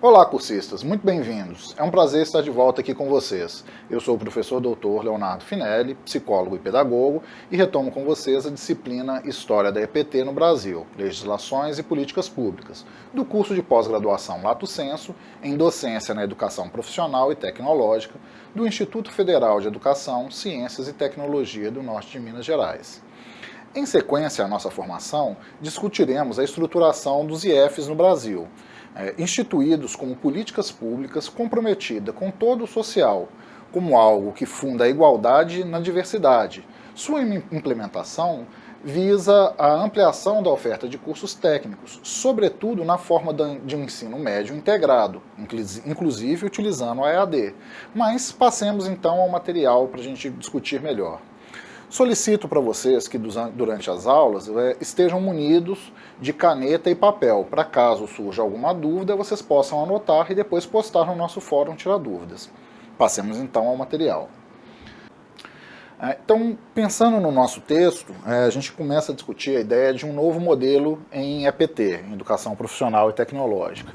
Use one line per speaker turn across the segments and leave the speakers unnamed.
Olá, cursistas, muito bem-vindos. É um prazer estar de volta aqui com vocês. Eu sou o professor Dr. Leonardo Finelli, psicólogo e pedagogo, e retomo com vocês a disciplina História da EPT no Brasil, Legislações e Políticas Públicas, do curso de pós-graduação Lato Sensu em Docência na Educação Profissional e Tecnológica, do Instituto Federal de Educação, Ciências e Tecnologia do Norte de Minas Gerais. Em sequência à nossa formação, discutiremos a estruturação dos IFs no Brasil, instituídos como políticas públicas comprometida com todo o social, como algo que funda a igualdade na diversidade. Sua implementação visa a ampliação da oferta de cursos técnicos, sobretudo na forma de um ensino médio integrado, inclusive utilizando a EAD. Mas passemos então ao material para a gente discutir melhor. Solicito para vocês que durante as aulas estejam munidos de caneta e papel, para caso surja alguma dúvida, vocês possam anotar e depois postar no nosso fórum Tirar Dúvidas. Passemos então ao material. Então, pensando no nosso texto, a gente começa a discutir a ideia de um novo modelo em EPT, em Educação Profissional e Tecnológica.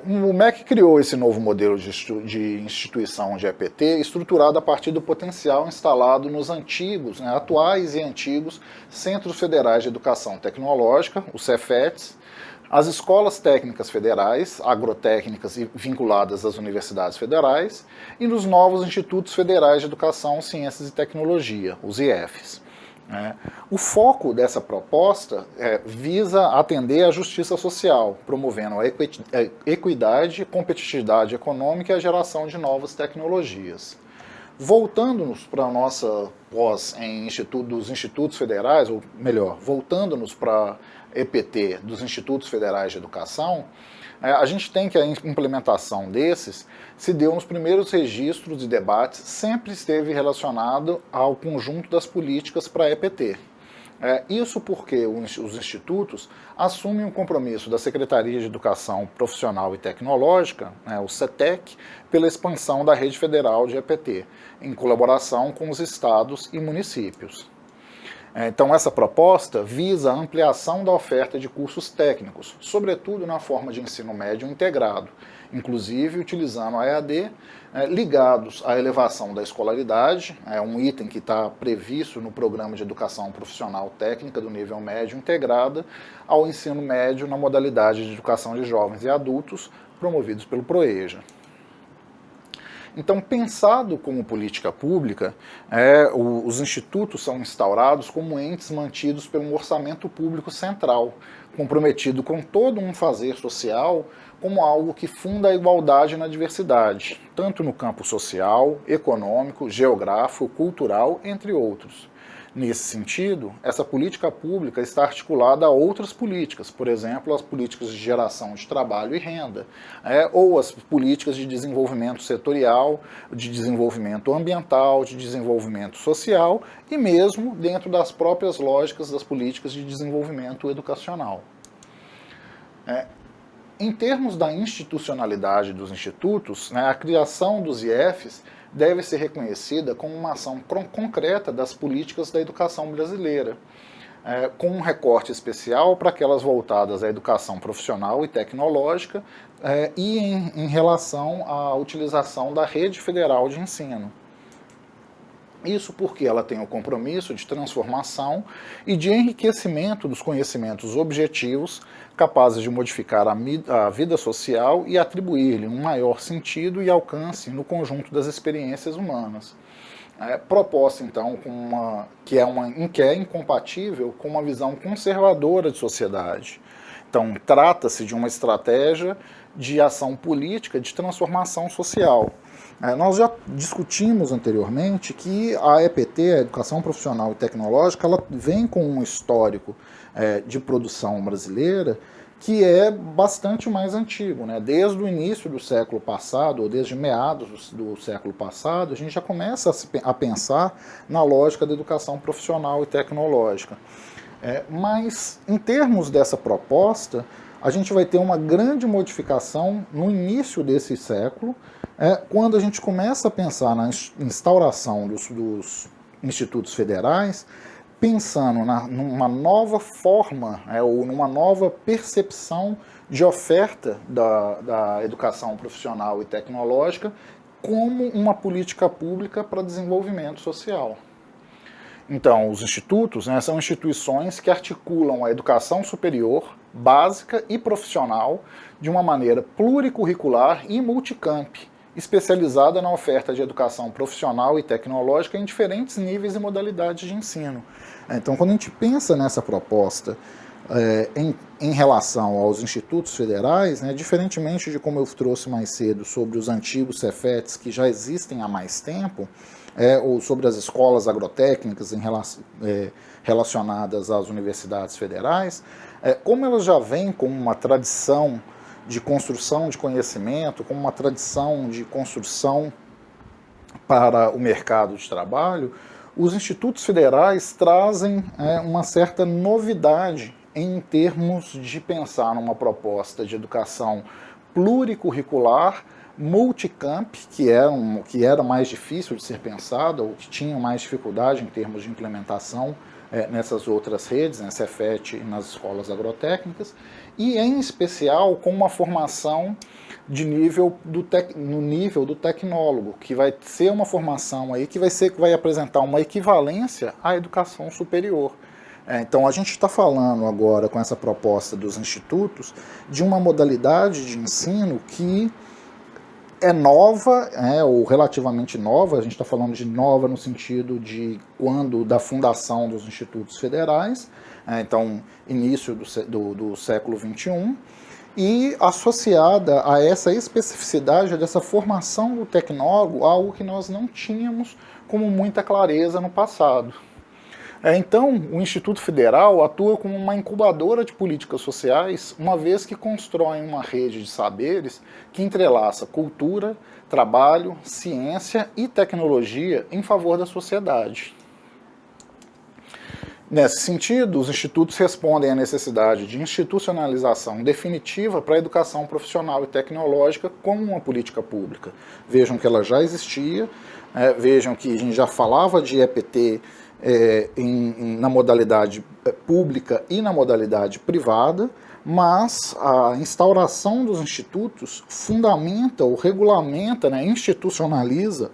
O MEC criou esse novo modelo de instituição de EPT estruturado a partir do potencial instalado nos antigos, atuais e antigos Centros Federais de Educação Tecnológica, os Cefetes, as escolas técnicas federais, agrotécnicas e vinculadas às universidades federais, e nos novos Institutos Federais de Educação, Ciências e Tecnologia, os IFs. O foco dessa proposta visa atender à justiça social, promovendo a equidade, competitividade econômica e a geração de novas tecnologias. Voltando-nos para a nossa pós dos institutos federais, ou melhor, voltando-nos para EPT dos Institutos Federais de Educação, a gente tem que a implementação desses se deu nos primeiros registros de debates, sempre esteve relacionado ao conjunto das políticas para EPT. Isso porque os institutos assumem um compromisso da Secretaria de Educação Profissional e Tecnológica, o CETEC, pela expansão da rede federal de EPT, em colaboração com os estados e municípios. Então, essa proposta visa a ampliação da oferta de cursos técnicos, sobretudo na forma de ensino médio integrado, inclusive utilizando a EAD, ligados à elevação da escolaridade, um item que está previsto no Programa de Educação Profissional Técnica do nível médio integrada, ao ensino médio na modalidade de educação de jovens e adultos, promovidos pelo PROEJA. Então, pensado como política pública, os institutos são instaurados como entes mantidos pelo orçamento público central, comprometido com todo um fazer social como algo que funda a igualdade na diversidade, tanto no campo social, econômico, geográfico, cultural, entre outros. Nesse sentido, essa política pública está articulada a outras políticas, por exemplo, as políticas de geração de trabalho e renda, ou as políticas de desenvolvimento setorial, de desenvolvimento ambiental, de desenvolvimento social e mesmo dentro das próprias lógicas das políticas de desenvolvimento educacional. Em termos da institucionalidade dos institutos, a criação dos IFs deve ser reconhecida como uma ação concreta das políticas da educação brasileira, com um recorte especial para aquelas voltadas à educação profissional e tecnológica e em relação à utilização da rede federal de ensino. Isso porque ela tem o compromisso de transformação e de enriquecimento dos conhecimentos objetivos capazes de modificar a vida social e atribuir-lhe um maior sentido e alcance no conjunto das experiências humanas. Proposta, então, que é incompatível com uma visão conservadora de sociedade. Então, trata-se de uma estratégia de ação política de transformação social. Nós já discutimos anteriormente que a EPT, a Educação Profissional e Tecnológica, ela vem com um histórico de produção brasileira que é bastante mais antigo. Desde o início do século passado, ou desde meados do século passado, a gente já começa a pensar na lógica da educação profissional e tecnológica. Mas, em termos dessa proposta, a gente vai ter uma grande modificação no início desse século, quando a gente começa a pensar na instauração dos institutos federais, pensando numa nova forma, ou numa nova percepção de oferta da educação profissional e tecnológica como uma política pública para desenvolvimento social. Então, os institutos, né, são instituições que articulam a educação superior, básica e profissional de uma maneira pluricurricular e multicamp, especializada na oferta de educação profissional e tecnológica em diferentes níveis e modalidades de ensino. Então, quando a gente pensa nessa proposta em relação aos institutos federais, né, diferentemente de como eu trouxe mais cedo sobre os antigos Cefetes que já existem há mais tempo, ou sobre as escolas agrotécnicas relacionadas às universidades federais, como elas já vêm com uma tradição de construção de conhecimento, com uma tradição de construção para o mercado de trabalho, os institutos federais trazem uma certa novidade em termos de pensar numa proposta de educação pluricurricular, multicamp, que era mais difícil de ser pensada, ou que tinha mais dificuldade em termos de implementação nessas outras redes, né, Cefet e nas escolas agrotécnicas, e em especial com uma formação no nível do tecnólogo, que vai ser uma formação aí que vai apresentar uma equivalência à educação superior. Então a gente está falando agora com essa proposta dos institutos de uma modalidade de ensino que é nova, ou relativamente nova. A gente está falando de nova no sentido de da fundação dos institutos federais, então início do século XXI, e associada a essa especificidade dessa formação do tecnólogo, algo que nós não tínhamos como muita clareza no passado. Então, o Instituto Federal atua como uma incubadora de políticas sociais, uma vez que constrói uma rede de saberes que entrelaça cultura, trabalho, ciência e tecnologia em favor da sociedade. Nesse sentido, os institutos respondem à necessidade de institucionalização definitiva para a educação profissional e tecnológica como uma política pública. Vejam que ela já existia, vejam que a gente já falava de EPT na modalidade pública e na modalidade privada, mas a instauração dos institutos fundamenta ou regulamenta, institucionaliza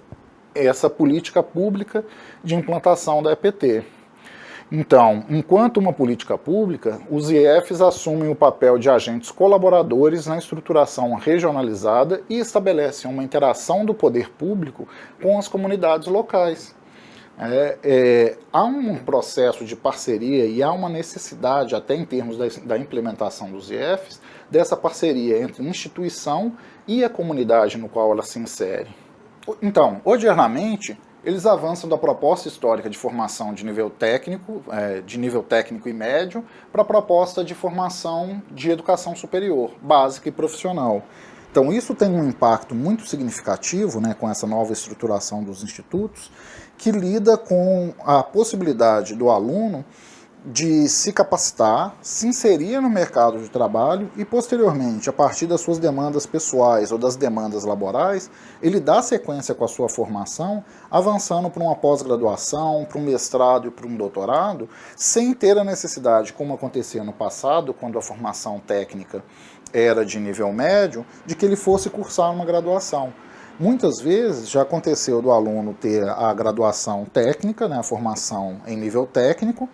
essa política pública de implantação da EPT. Então, enquanto uma política pública, os IEFs assumem o papel de agentes colaboradores na estruturação regionalizada e estabelecem uma interação do poder público com as comunidades locais. Há um processo de parceria e há uma necessidade, até em termos da implementação dos IEFs, dessa parceria entre instituição e a comunidade no qual ela se insere. Então, odiernamente, eles avançam da proposta histórica de formação de nível técnico e médio, para a proposta de formação de educação superior, básica e profissional. Então isso tem um impacto muito significativo, com essa nova estruturação dos institutos, que lida com a possibilidade do aluno de se capacitar, se inserir no mercado de trabalho e, posteriormente, a partir das suas demandas pessoais ou das demandas laborais, ele dá sequência com a sua formação, avançando para uma pós-graduação, para um mestrado e para um doutorado, sem ter a necessidade, como acontecia no passado, quando a formação técnica era de nível médio, de que ele fosse cursar uma graduação. Muitas vezes já aconteceu do aluno ter a graduação técnica, a formação em nível técnico,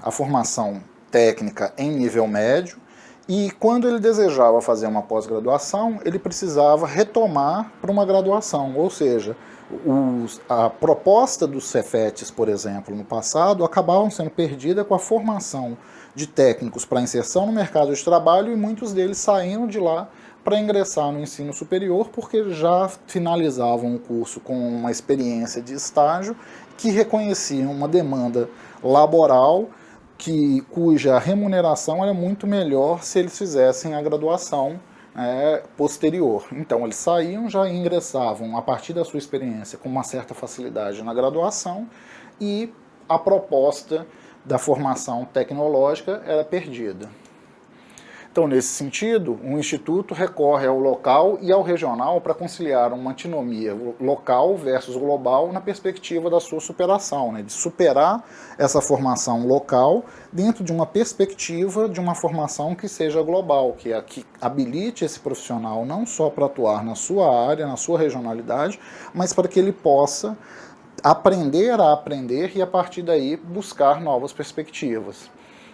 a formação técnica em nível médio, e quando ele desejava fazer uma pós-graduação, ele precisava retomar para uma graduação, ou seja, a proposta dos Cefetes, por exemplo, no passado, acabavam sendo perdida com a formação de técnicos para inserção no mercado de trabalho, e muitos deles saíram de lá para ingressar no ensino superior, porque já finalizavam o curso com uma experiência de estágio que reconheciam uma demanda laboral cuja remuneração era muito melhor se eles fizessem a graduação posterior. Então eles saíam, já ingressavam a partir da sua experiência com uma certa facilidade na graduação, e a proposta da formação tecnológica era perdida. Então, nesse sentido, o Instituto recorre ao local e ao regional para conciliar uma antinomia local versus global na perspectiva da sua superação, né? De superar essa formação local dentro de uma perspectiva de uma formação que seja global, que habilite esse profissional não só para atuar na sua área, na sua regionalidade, mas para que ele possa aprender a aprender e, a partir daí, buscar novas perspectivas.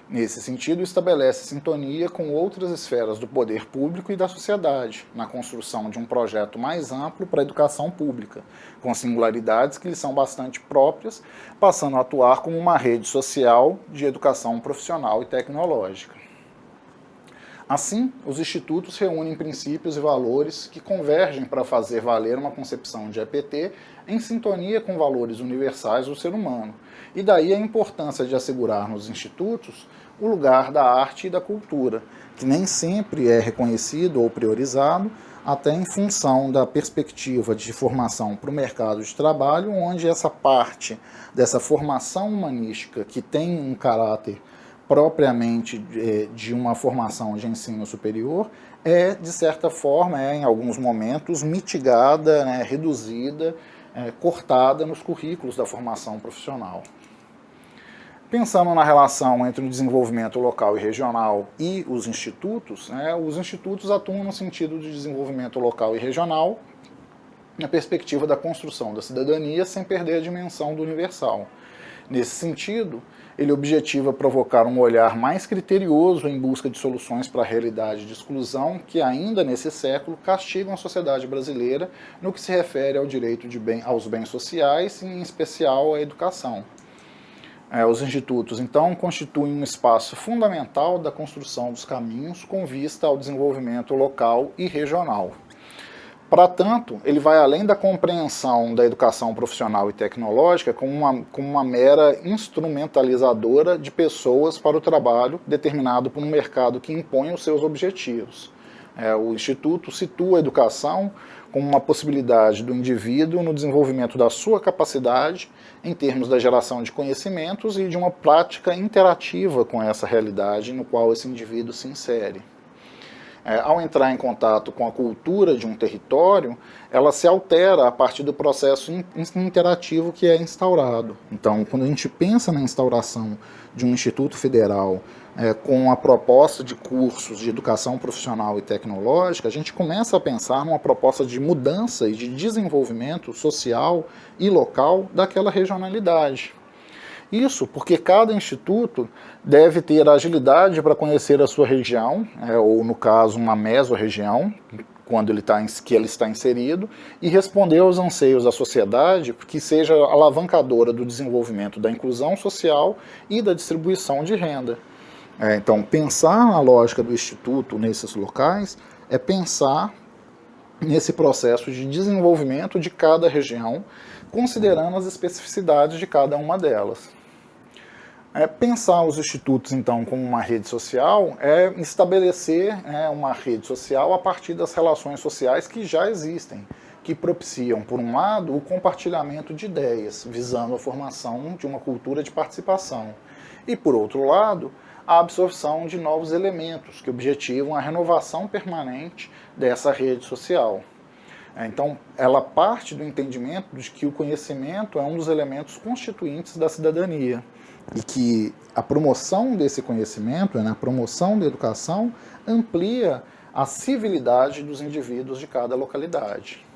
Nesse sentido, estabelece sintonia com outras esferas do poder público e da sociedade, na construção de um projeto mais amplo para a educação pública, com singularidades que lhe são bastante próprias, passando a atuar como uma rede social de educação profissional e tecnológica. Assim, os institutos reúnem princípios e valores que convergem para fazer valer uma concepção de EPT em sintonia com valores universais do ser humano. E daí a importância de assegurar nos institutos o lugar da arte e da cultura, que nem sempre é reconhecido ou priorizado, até em função da perspectiva de formação para o mercado de trabalho, onde essa parte dessa formação humanística que tem um caráter propriamente de uma formação de ensino superior, de certa forma, em alguns momentos, mitigada, né, reduzida, cortada nos currículos da formação profissional. Pensando na relação entre o desenvolvimento local e regional e os institutos atuam no sentido de desenvolvimento local e regional, na perspectiva da construção da cidadania, sem perder a dimensão do universal. Nesse sentido, ele objetiva provocar um olhar mais criterioso em busca de soluções para a realidade de exclusão que, ainda nesse século, castigam a sociedade brasileira no que se refere ao direito aos bens sociais e, em especial, à educação. Os institutos, então, constituem um espaço fundamental da construção dos caminhos com vista ao desenvolvimento local e regional. Para tanto, ele vai além da compreensão da educação profissional e tecnológica como uma mera instrumentalizadora de pessoas para o trabalho determinado por um mercado que impõe os seus objetivos. O Instituto situa a educação como uma possibilidade do indivíduo no desenvolvimento da sua capacidade em termos da geração de conhecimentos e de uma prática interativa com essa realidade no qual esse indivíduo se insere. Ao entrar em contato com a cultura de um território, ela se altera a partir do processo interativo que é instaurado. Então, quando a gente pensa na instauração de um Instituto Federal com a proposta de cursos de educação profissional e tecnológica, a gente começa a pensar numa proposta de mudança e de desenvolvimento social e local daquela regionalidade. Isso porque cada instituto deve ter agilidade para conhecer a sua região, ou no caso uma mesorregião, quando ele está inserido, e responder aos anseios da sociedade que seja alavancadora do desenvolvimento da inclusão social e da distribuição de renda. Então, pensar na lógica do instituto nesses locais é pensar nesse processo de desenvolvimento de cada região, considerando as especificidades de cada uma delas. Pensar os institutos, então, como uma rede social é estabelecer uma rede social a partir das relações sociais que já existem, que propiciam, por um lado, o compartilhamento de ideias, visando a formação de uma cultura de participação, e, por outro lado, a absorção de novos elementos que objetivam a renovação permanente dessa rede social. Então, ela parte do entendimento de que o conhecimento é um dos elementos constituintes da cidadania e que a promoção desse conhecimento, a promoção da educação, amplia a civilidade dos indivíduos de cada localidade.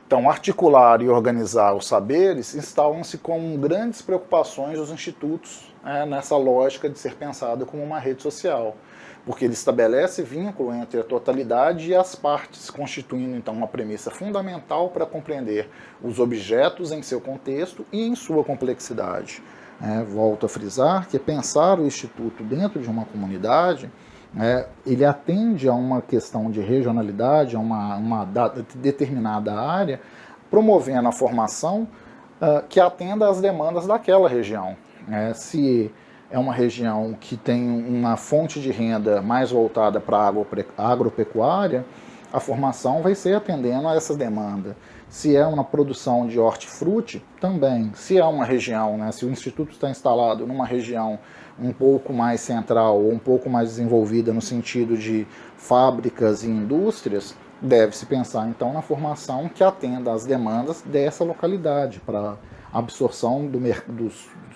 Então, articular e organizar os saberes instalam-se como grandes preocupações dos institutos nessa lógica de ser pensado como uma rede social, porque ele estabelece vínculo entre a totalidade e as partes, constituindo então uma premissa fundamental para compreender os objetos em seu contexto e em sua complexidade. Volto a frisar que pensar o instituto dentro de uma comunidade, ele atende a uma questão de regionalidade, a uma determinada área, promovendo a formação que atenda às demandas daquela região. Se é uma região que tem uma fonte de renda mais voltada para a agropecuária, a formação vai ser atendendo a essa demanda. Se é uma produção de hortifruti, também. Se é uma região, se o instituto está instalado numa região um pouco mais central ou um pouco mais desenvolvida no sentido de fábricas e indústrias, deve-se pensar então na formação que atenda às demandas dessa localidade, para absorção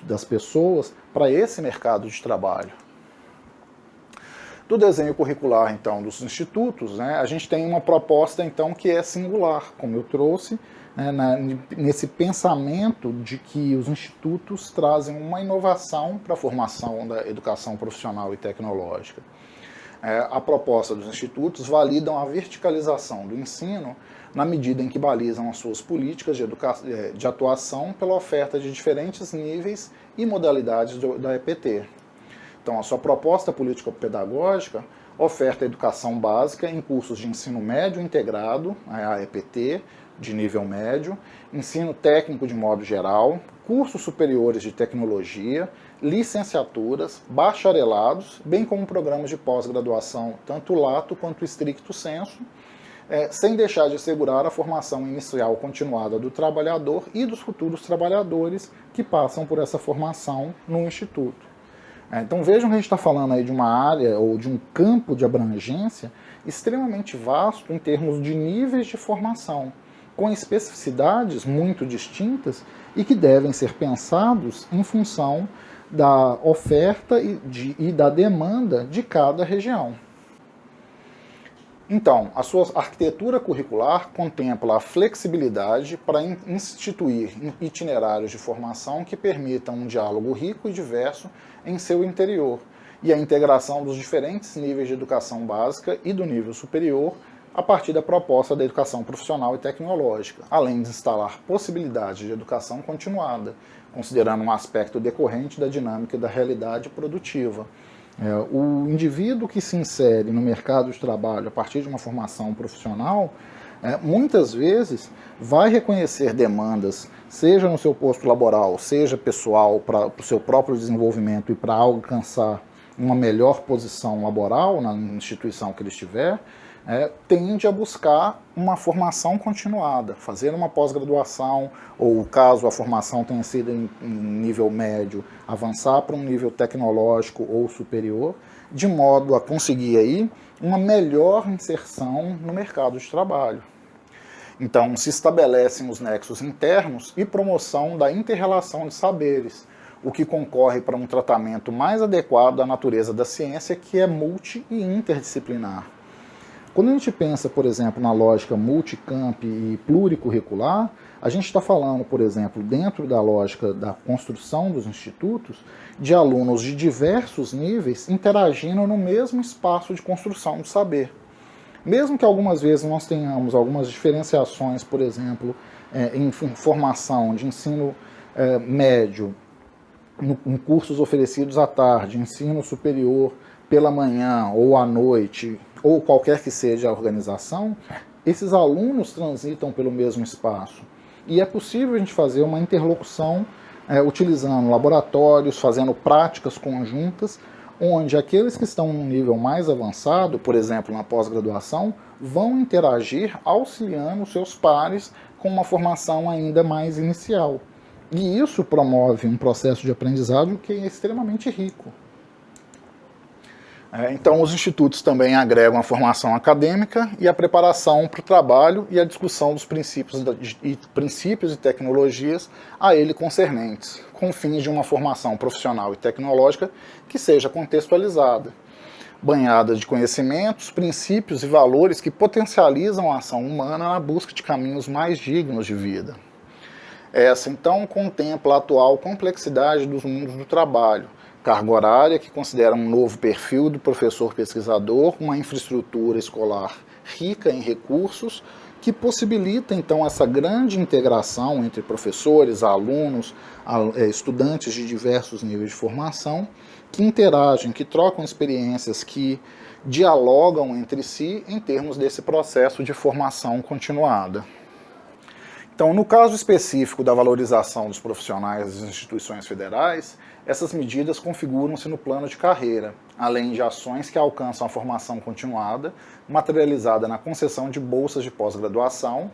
das pessoas para esse mercado de trabalho. Do desenho curricular, então, dos institutos, né, a gente tem uma proposta, então, que é singular, como eu trouxe, né, nesse pensamento de que os institutos trazem uma inovação para a formação da educação profissional e tecnológica. A proposta dos institutos validam a verticalização do ensino na medida em que balizam as suas políticas de atuação pela oferta de diferentes níveis e modalidades da EPT. Então, a sua proposta político-pedagógica oferta educação básica em cursos de ensino médio integrado, a EPT, de nível médio, ensino técnico de modo geral, cursos superiores de tecnologia, licenciaturas, bacharelados, bem como programas de pós-graduação, tanto lato quanto stricto sensu, sem deixar de assegurar a formação inicial continuada do trabalhador e dos futuros trabalhadores que passam por essa formação no Instituto. Então vejam que a gente está falando aí de uma área ou de um campo de abrangência extremamente vasto em termos de níveis de formação, com especificidades muito distintas e que devem ser pensados em função da oferta e da demanda de cada região. Então, a sua arquitetura curricular contempla a flexibilidade para instituir itinerários de formação que permitam um diálogo rico e diverso em seu interior e a integração dos diferentes níveis de educação básica e do nível superior a partir da proposta da educação profissional e tecnológica, além de instalar possibilidades de educação continuada, considerando um aspecto decorrente da dinâmica da realidade produtiva. O indivíduo que se insere no mercado de trabalho a partir de uma formação profissional, muitas vezes vai reconhecer demandas, seja no seu posto laboral, seja pessoal, para o seu próprio desenvolvimento e para alcançar uma melhor posição laboral na instituição que ele estiver, tende a buscar uma formação continuada, fazer uma pós-graduação, ou caso a formação tenha sido em nível médio, avançar para um nível tecnológico ou superior, de modo a conseguir aí uma melhor inserção no mercado de trabalho. Então, se estabelecem os nexos internos e promoção da inter-relação de saberes, o que concorre para um tratamento mais adequado à natureza da ciência, que é multi e interdisciplinar. Quando a gente pensa, por exemplo, na lógica multicamp e pluricurricular, a gente está falando, por exemplo, dentro da lógica da construção dos institutos, de alunos de diversos níveis interagindo no mesmo espaço de construção do saber. Mesmo que algumas vezes nós tenhamos algumas diferenciações, por exemplo, em formação de ensino médio, em cursos oferecidos à tarde, ensino superior pela manhã ou à noite, ou qualquer que seja a organização, esses alunos transitam pelo mesmo espaço. E é possível a gente fazer uma interlocução utilizando laboratórios, fazendo práticas conjuntas, onde aqueles que estão num nível mais avançado, por exemplo, na pós-graduação, vão interagir auxiliando os seus pares com uma formação ainda mais inicial. E isso promove um processo de aprendizado que é extremamente rico. Então, os institutos também agregam a formação acadêmica e a preparação para o trabalho e a discussão dos princípios e tecnologias a ele concernentes, com fins de uma formação profissional e tecnológica que seja contextualizada, banhada de conhecimentos, princípios e valores que potencializam a ação humana na busca de caminhos mais dignos de vida. Essa, então, contempla a atual complexidade dos mundos do trabalho, carga horária, que considera um novo perfil do professor pesquisador, uma infraestrutura escolar rica em recursos, que possibilita, então, essa grande integração entre professores, alunos, estudantes de diversos níveis de formação, que interagem, que trocam experiências, que dialogam entre si em termos desse processo de formação continuada. Então, no caso específico da valorização dos profissionais das instituições federais, essas medidas configuram-se no plano de carreira, além de ações que alcançam a formação continuada, materializada na concessão de bolsas de pós-graduação,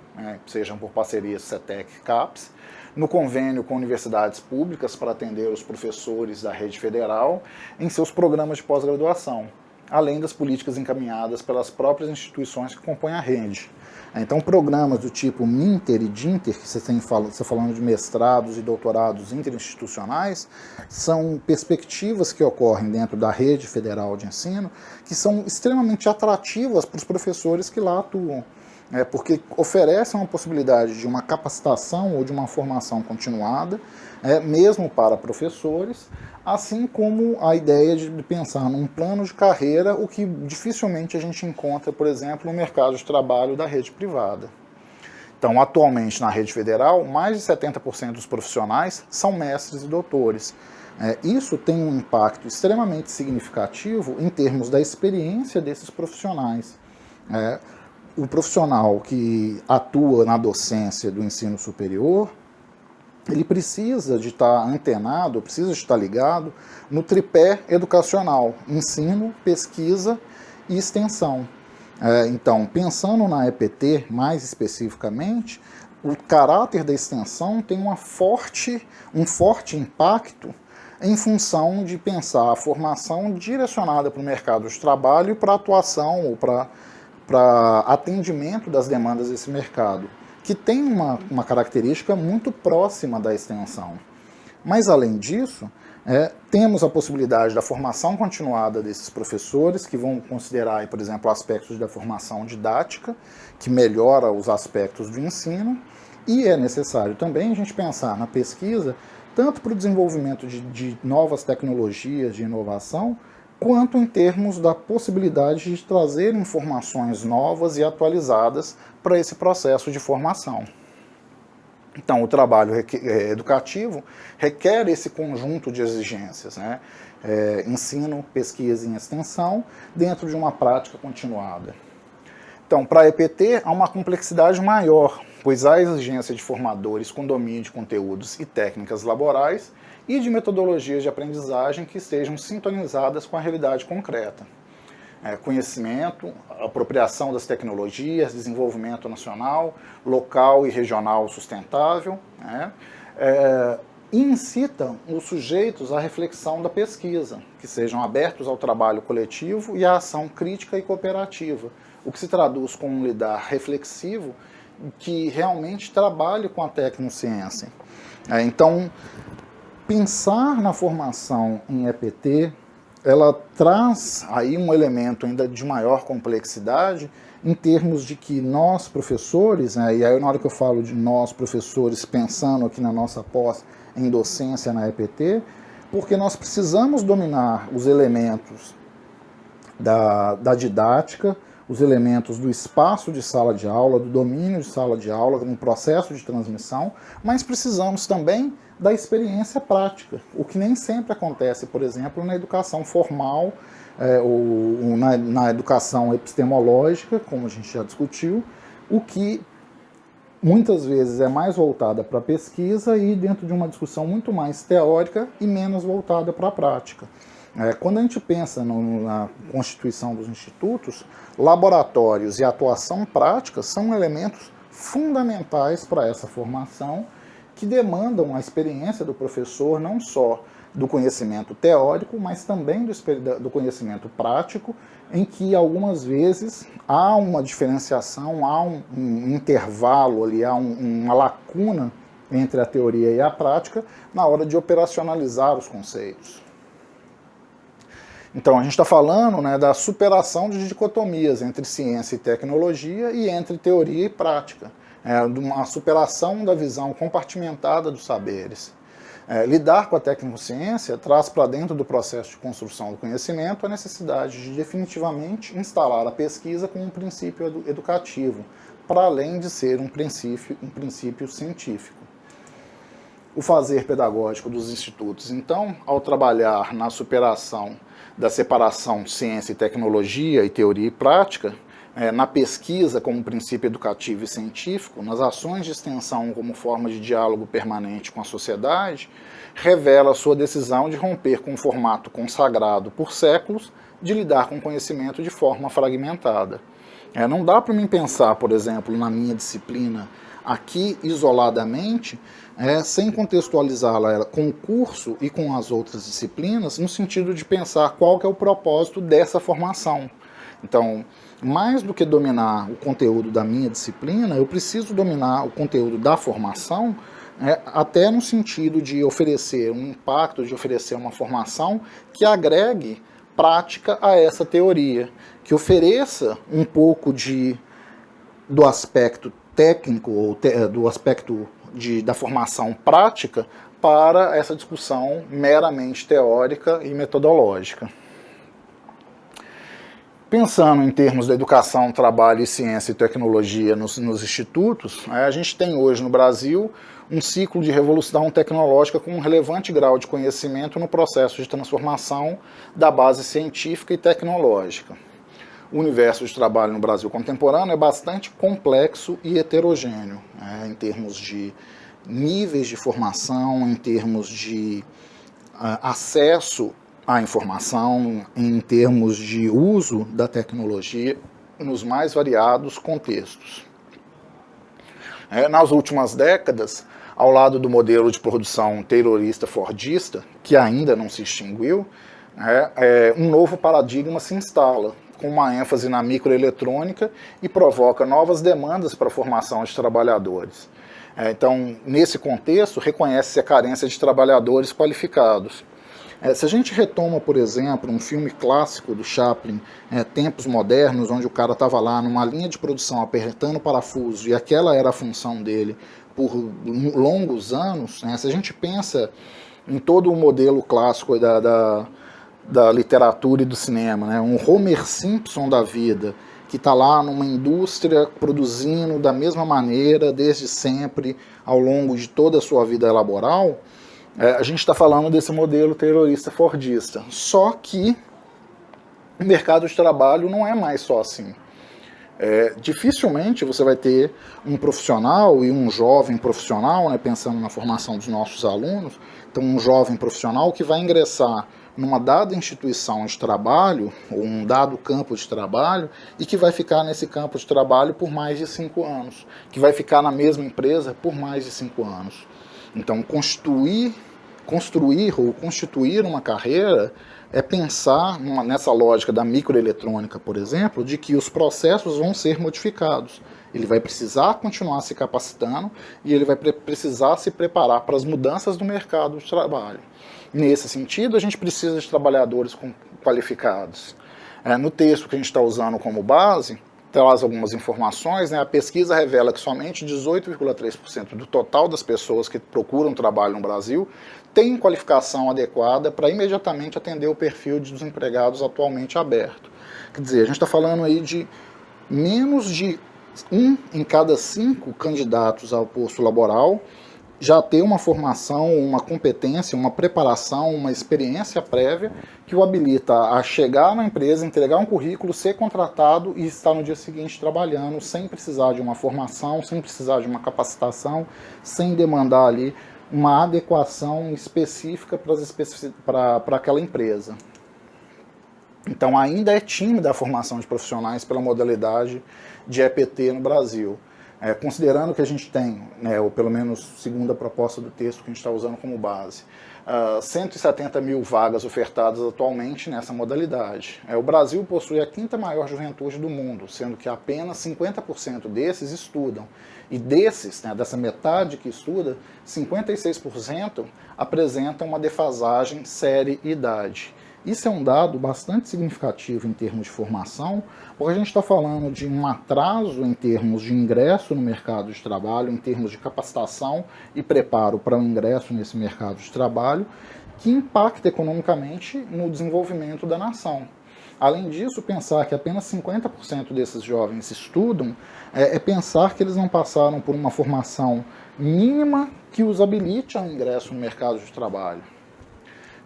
sejam por parcerias CETEC e CAPES, no convênio com universidades públicas para atender os professores da rede federal em seus programas de pós-graduação, além das políticas encaminhadas pelas próprias instituições que compõem a rede. Então, programas do tipo Minter e Dinter, que você está falando de mestrados e doutorados interinstitucionais, são perspectivas que ocorrem dentro da rede federal de ensino, que são extremamente atrativas para os professores que lá atuam, porque oferecem uma possibilidade de uma capacitação ou de uma formação continuada, mesmo para professores, assim como a ideia de pensar num plano de carreira, o que dificilmente a gente encontra, por exemplo, no mercado de trabalho da rede privada. Então, atualmente na rede federal, mais de 70% dos profissionais são mestres e doutores. Isso tem um impacto extremamente significativo em termos da experiência desses profissionais. O profissional que atua na docência do ensino superior, ele precisa de estar antenado, precisa de estar ligado no tripé educacional, ensino, pesquisa e extensão. Então, pensando na EPT mais especificamente, o caráter da extensão tem um forte impacto em função de pensar a formação direcionada para o mercado de trabalho e para a atuação ou para atendimento das demandas desse mercado, que tem uma característica muito próxima da extensão. Mas, além disso, temos a possibilidade da formação continuada desses professores, que vão considerar, por exemplo, aspectos da formação didática, que melhora os aspectos do ensino, e é necessário também a gente pensar na pesquisa, tanto para o desenvolvimento de novas tecnologias de inovação, quanto em termos da possibilidade de trazer informações novas e atualizadas para esse processo de formação. Então, o trabalho educativo requer esse conjunto de exigências, ensino, pesquisa e extensão, dentro de uma prática continuada. Então, para a EPT, há uma complexidade maior, pois há exigência de formadores com domínio de conteúdos e técnicas laborais e de metodologias de aprendizagem que estejam sintonizadas com a realidade concreta. Conhecimento, apropriação das tecnologias, desenvolvimento nacional, local e regional sustentável, e incitam os sujeitos à reflexão da pesquisa, que sejam abertos ao trabalho coletivo e à ação crítica e cooperativa, o que se traduz com um lidar reflexivo que realmente trabalhe com a tecnociência. Então, pensar na formação em EPT, ela traz aí um elemento ainda de maior complexidade em termos de que nós, professores, e aí na hora que eu falo de nós, professores, pensando aqui na nossa pós em docência na EPT, porque nós precisamos dominar os elementos da didática, os elementos do espaço de sala de aula, do domínio de sala de aula, no processo de transmissão, mas precisamos também da experiência prática, o que nem sempre acontece, por exemplo, na educação formal ou na educação epistemológica, como a gente já discutiu, o que muitas vezes é mais voltada para a pesquisa e dentro de uma discussão muito mais teórica e menos voltada para a prática. Quando a gente pensa na constituição dos institutos, laboratórios e atuação prática são elementos fundamentais para essa formação, que demandam a experiência do professor, não só do conhecimento teórico, mas também do conhecimento prático, em que algumas vezes há uma diferenciação, há um intervalo ali, há uma lacuna entre a teoria e a prática na hora de operacionalizar os conceitos. Então, a gente está falando da superação de dicotomias entre ciência e tecnologia e entre teoria e prática. De uma superação da visão compartimentada dos saberes. Lidar com a tecnociência traz para dentro do processo de construção do conhecimento a necessidade de definitivamente instalar a pesquisa como um princípio educativo, para além de ser um princípio científico. O fazer pedagógico dos institutos, então, ao trabalhar na superação da separação ciência e tecnologia e teoria e prática, na pesquisa como princípio educativo e científico, nas ações de extensão como forma de diálogo permanente com a sociedade, revela sua decisão de romper com o formato consagrado por séculos de lidar com o conhecimento de forma fragmentada. Não dá para mim pensar, por exemplo, na minha disciplina, aqui isoladamente, sem contextualizá-la com o curso e com as outras disciplinas, no sentido de pensar qual que é o propósito dessa formação. Então, mais do que dominar o conteúdo da minha disciplina, eu preciso dominar o conteúdo da formação, até no sentido de oferecer um impacto, de oferecer uma formação que agregue prática a essa teoria, que ofereça um pouco do aspecto técnico, ou do aspecto da formação prática, para essa discussão meramente teórica e metodológica. Pensando em termos da educação, trabalho, ciência e tecnologia nos institutos, a gente tem hoje no Brasil um ciclo de revolução tecnológica com um relevante grau de conhecimento no processo de transformação da base científica e tecnológica. O universo de trabalho no Brasil contemporâneo é bastante complexo e heterogêneo, em termos de níveis de formação, em termos de acesso à informação, em termos de uso da tecnologia nos mais variados contextos. Nas últimas décadas, ao lado do modelo de produção taylorista-fordista, que ainda não se extinguiu, um novo paradigma se instala, com uma ênfase na microeletrônica e provoca novas demandas para a formação de trabalhadores. Então, nesse contexto, reconhece-se a carência de trabalhadores qualificados. Se a gente retoma, por exemplo, um filme clássico do Chaplin, Tempos Modernos, onde o cara estava lá numa linha de produção apertando o parafuso e aquela era a função dele por longos anos, se a gente pensa em todo o modelo clássico da literatura e do cinema, um Homer Simpson da vida, que está lá numa indústria produzindo da mesma maneira, desde sempre, ao longo de toda a sua vida laboral, a gente está falando desse modelo taylorista-fordista. Só que o mercado de trabalho não é mais só assim. Dificilmente você vai ter um profissional e um jovem profissional, pensando na formação dos nossos alunos, então um jovem profissional que vai ingressar numa dada instituição de trabalho, ou um dado campo de trabalho, e que vai ficar nesse campo de trabalho por mais de 5 anos, que vai ficar na mesma empresa por mais de 5 anos. Então, construir ou constituir uma carreira é pensar nessa lógica da microeletrônica, por exemplo, de que os processos vão ser modificados. Ele vai precisar continuar se capacitando e ele vai precisar se preparar para as mudanças do mercado de trabalho. Nesse sentido, a gente precisa de trabalhadores qualificados. No texto que a gente está usando como base, traz algumas informações, a pesquisa revela que somente 18,3% do total das pessoas que procuram trabalho no Brasil tem qualificação adequada para imediatamente atender o perfil de desempregados atualmente aberto. Quer dizer, a gente está falando aí de menos de 1 em cada 5 candidatos ao posto laboral já ter uma formação, uma competência, uma preparação, uma experiência prévia que o habilita a chegar na empresa, entregar um currículo, ser contratado e estar no dia seguinte trabalhando sem precisar de uma formação, sem precisar de uma capacitação, sem demandar ali uma adequação específica para aquela empresa. Então ainda é tímida a formação de profissionais pela modalidade de EPT no Brasil. Considerando que a gente tem, ou pelo menos segundo a proposta do texto que a gente está usando como base, 170 mil vagas ofertadas atualmente nessa modalidade. O Brasil possui a 5ª maior juventude do mundo, sendo que apenas 50% desses estudam. E desses, dessa metade que estuda, 56% apresentam uma defasagem série-idade. Isso é um dado bastante significativo em termos de formação, porque a gente está falando de um atraso em termos de ingresso no mercado de trabalho, em termos de capacitação e preparo para o ingresso nesse mercado de trabalho, que impacta economicamente no desenvolvimento da nação. Além disso, pensar que apenas 50% desses jovens estudam é pensar que eles não passaram por uma formação mínima que os habilite ao ingresso no mercado de trabalho.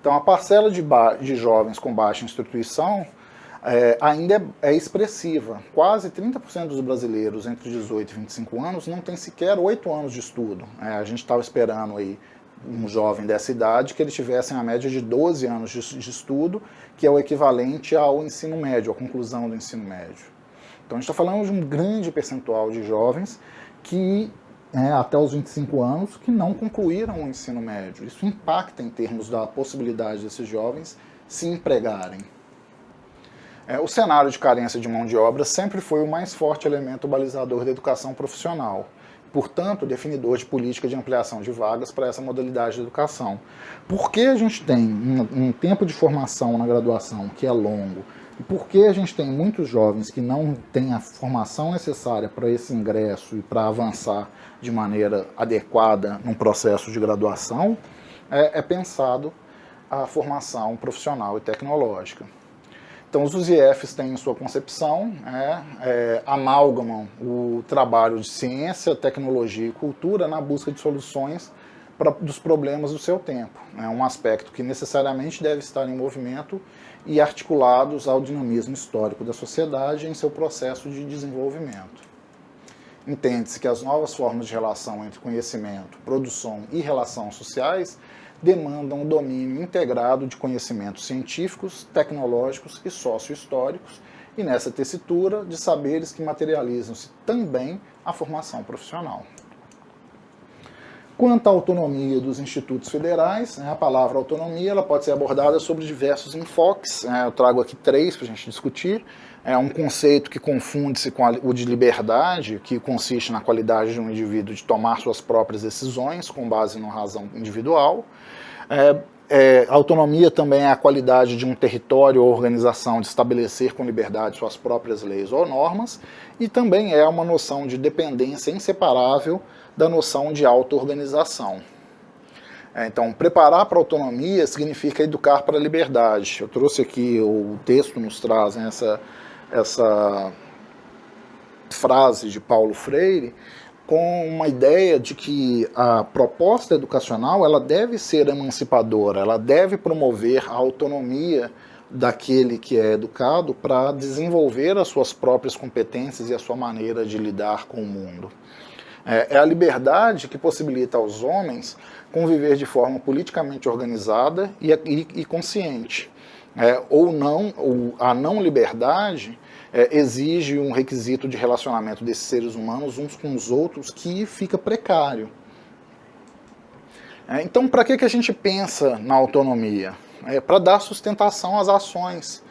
Então, a parcela de jovens com baixa instrução ainda é expressiva. Quase 30% dos brasileiros entre 18 e 25 anos não tem sequer 8 anos de estudo. A gente estava esperando aí um jovem dessa idade que ele tivesse a média de 12 anos de estudo, que é o equivalente ao ensino médio, à conclusão do ensino médio. Então, a gente está falando de um grande percentual de jovens que até os 25 anos que não concluíram o ensino médio. Isso impacta em termos da possibilidade desses jovens se empregarem. O cenário de carência de mão de obra sempre foi o mais forte elemento balizador da educação profissional, portanto, definidor de política de ampliação de vagas para essa modalidade de educação. Porque a gente tem um tempo de formação na graduação que é longo, e porque a gente tem muitos jovens que não têm a formação necessária para esse ingresso e para avançar de maneira adequada num processo de graduação, é pensado a formação profissional e tecnológica. Então, os IFs têm em sua concepção, amalgamam o trabalho de ciência, tecnologia e cultura na busca de soluções dos problemas do seu tempo. É um aspecto que necessariamente deve estar em movimento e articulados ao dinamismo histórico da sociedade em seu processo de desenvolvimento. Entende-se que as novas formas de relação entre conhecimento, produção e relações sociais demandam um domínio integrado de conhecimentos científicos, tecnológicos e socio-históricos, e nessa tessitura de saberes que materializam-se também a formação profissional. Quanto à autonomia dos institutos federais, a palavra autonomia ela pode ser abordada sobre diversos enfoques. Eu trago aqui 3 para a gente discutir. É um conceito que confunde-se com o de liberdade, que consiste na qualidade de um indivíduo de tomar suas próprias decisões com base na razão individual. A autonomia também é a qualidade de um território ou organização de estabelecer com liberdade suas próprias leis ou normas, e também é uma noção de dependência inseparável da noção de auto-organização. Então, preparar para a autonomia significa educar para a liberdade. Eu trouxe aqui, o texto nos traz essa frase de Paulo Freire, com uma ideia de que a proposta educacional ela deve ser emancipadora, ela deve promover a autonomia daquele que é educado para desenvolver as suas próprias competências e a sua maneira de lidar com o mundo. É a liberdade que possibilita aos homens conviver de forma politicamente organizada e consciente. A não liberdade exige um requisito de relacionamento desses seres humanos uns com os outros que fica precário. Então, para que a gente pensa na autonomia? Para dar sustentação às ações.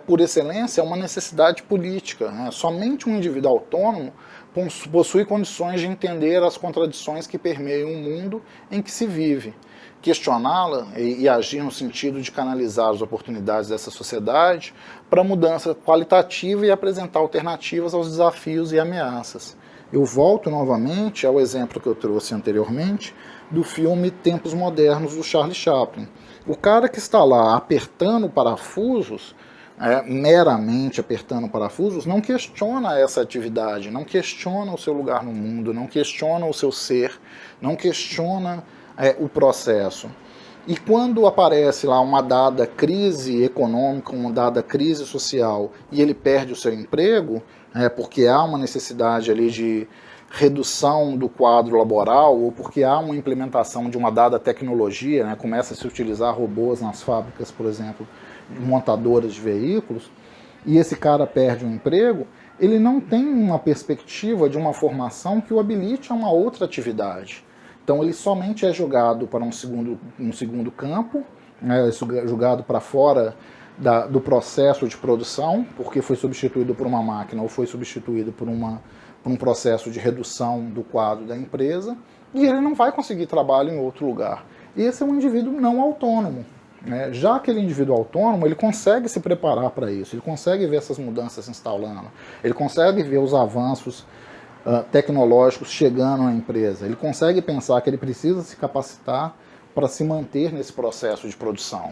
Por excelência, é uma necessidade política. Somente um indivíduo autônomo possui condições de entender as contradições que permeiam o mundo em que se vive, questioná-la e agir no sentido de canalizar as oportunidades dessa sociedade para mudança qualitativa e apresentar alternativas aos desafios e ameaças. Eu volto novamente ao exemplo que eu trouxe anteriormente do filme Tempos Modernos, do Charlie Chaplin. O cara que está lá apertando parafusos, meramente apertando parafusos, não questiona essa atividade, não questiona o seu lugar no mundo, não questiona o seu ser, não questiona o processo. E quando aparece lá uma dada crise econômica, uma dada crise social, e ele perde o seu emprego, porque há uma necessidade ali de redução do quadro laboral, ou porque há uma implementação de uma dada tecnologia, começa a se utilizar robôs nas fábricas, por exemplo, montadoras de veículos, e esse cara perde o emprego, ele não tem uma perspectiva de uma formação que o habilite a uma outra atividade. Então ele somente é jogado para um segundo campo, jogado para fora do processo de produção, porque foi substituído por uma máquina ou foi substituído por um processo de redução do quadro da empresa, e ele não vai conseguir trabalho em outro lugar. Esse é um indivíduo não autônomo. Já aquele indivíduo autônomo, ele consegue se preparar para isso, ele consegue ver essas mudanças se instalando, ele consegue ver os avanços tecnológicos chegando à empresa, ele consegue pensar que ele precisa se capacitar para se manter nesse processo de produção.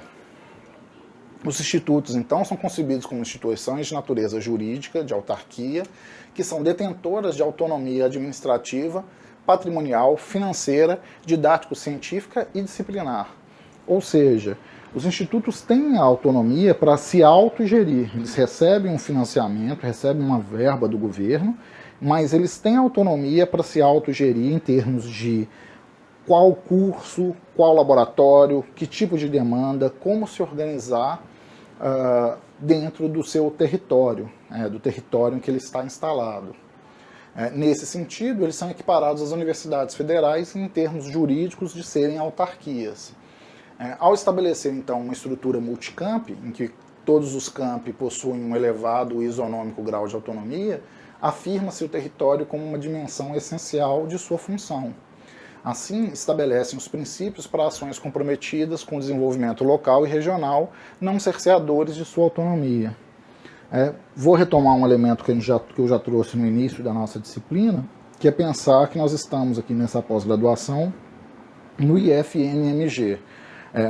Os institutos, então, são concebidos como instituições de natureza jurídica, de autarquia, que são detentoras de autonomia administrativa, patrimonial, financeira, didático-científica e disciplinar. Ou seja, os institutos têm a autonomia para se autogerir. Eles recebem um financiamento, recebem uma verba do governo, mas eles têm autonomia para se autogerir em termos de qual curso, qual laboratório, que tipo de demanda, como se organizar dentro do seu território, do território em que ele está instalado. Nesse sentido, eles são equiparados às universidades federais em termos jurídicos de serem autarquias. Ao estabelecer, então, uma estrutura multicamp, em que todos os campi possuem um elevado e isonômico grau de autonomia, afirma-se o território como uma dimensão essencial de sua função. Assim, estabelecem os princípios para ações comprometidas com o desenvolvimento local e regional, não cerceadores de sua autonomia. Vou retomar um elemento que eu já trouxe no início da nossa disciplina, que é pensar que nós estamos aqui nessa pós-graduação no IFNMG.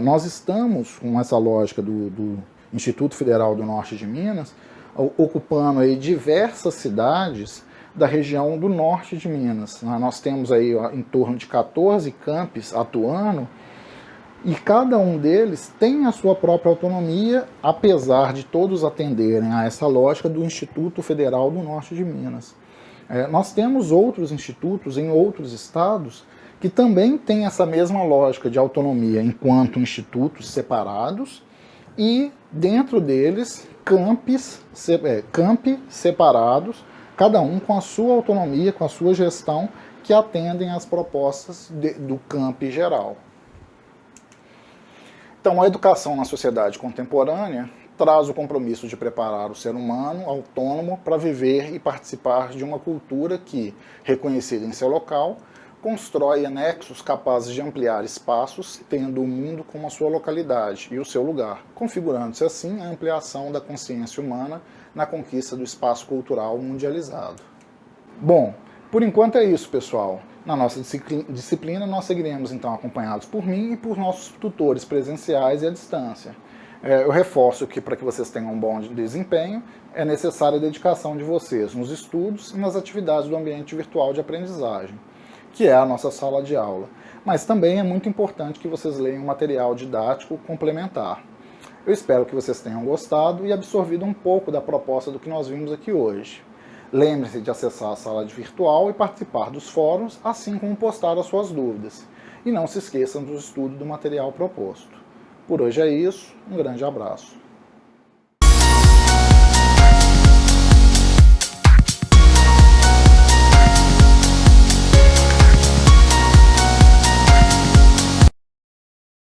Nós estamos, com essa lógica do Instituto Federal do Norte de Minas, ocupando aí diversas cidades da região do norte de Minas. Nós temos aí em torno de 14 campos atuando, e cada um deles tem a sua própria autonomia, apesar de todos atenderem a essa lógica do Instituto Federal do Norte de Minas. Nós temos outros institutos em outros estados que também têm essa mesma lógica de autonomia enquanto institutos separados, e dentro deles campi separados, cada um com a sua autonomia, com a sua gestão, que atendem às propostas do campi geral. Então, a educação na sociedade contemporânea traz o compromisso de preparar o ser humano autônomo para viver e participar de uma cultura que, reconhecida em seu local, constrói anexos capazes de ampliar espaços, tendo o mundo como a sua localidade e o seu lugar, configurando-se assim a ampliação da consciência humana na conquista do espaço cultural mundializado. Bom, por enquanto é isso, pessoal. Na nossa disciplina, nós seguiremos então acompanhados por mim e por nossos tutores presenciais e à distância. Eu reforço que para que vocês tenham um bom desempenho, é necessária a dedicação de vocês nos estudos e nas atividades do ambiente virtual de aprendizagem, que é a nossa sala de aula. Mas também é muito importante que vocês leiam material didático complementar. Eu espero que vocês tenham gostado e absorvido um pouco da proposta do que nós vimos aqui hoje. Lembre-se de acessar a sala virtual e participar dos fóruns, assim como postar as suas dúvidas. E não se esqueçam do estudo do material proposto. Por hoje é isso, um grande abraço.